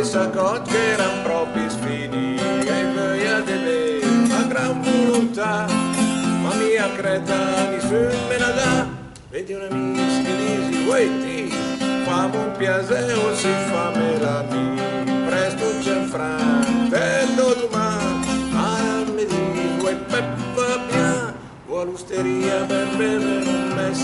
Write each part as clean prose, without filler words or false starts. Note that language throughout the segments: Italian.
sacot che eran proprio sfini e voglia di me a gran volontà, ma mia creta nessun me la dà. Vedi un amico che dici, uè ti, fammi un piacere o si fa me la mia, presto c'è Fran, te lo domani, ma mi dici, uè Peppa Pia, vuoi l'osteria per bere un mes,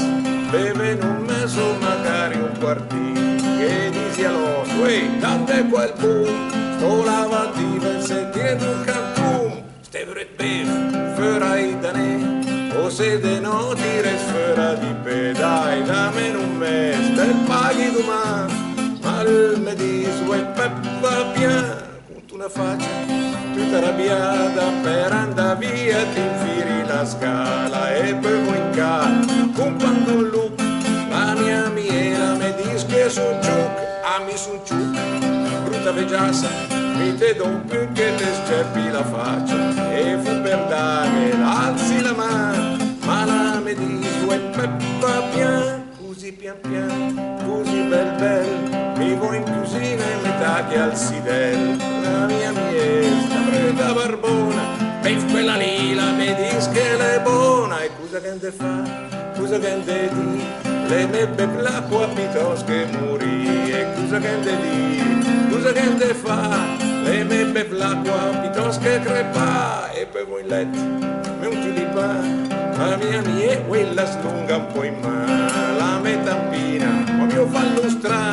beve in un mes o magari un quartino, che dici allora, uè, tanto è quel boom, sto lavativa e se tiene un cantum, ste vret bev, ferai da ne, o se de no ti resfera di pe, dai dammi un mes, te paghi domani, ma il me dis, uè Peppa Pia, con una faccia tutta arrabbiata per andare via, ti infili la scala e poi vuoi in casa, con quando un look, la mia miela me dis che son ciuc, ami son ciuc, brutta veggiassa, mi te do un più che te sceppi la faccia, e fu per dare, alzi la mano, ma la me dis, uè Peppa Pia, così pian pian, così bel bel, vivo in cucina e metà che al sidel, la mia miesta, brutta barbona, e quella lì la me dis che l'è buona, e cosa che te fa, cosa che te di, le mebbe l'acqua piuttosto che morì, e cosa che te di, cosa che te fa, le mebbe l'acqua piuttosto che crepà, e poi vuoi in letto, me un tulipà, la mia quella slunga un po' in mano, la metampina, ma mio fallo strano,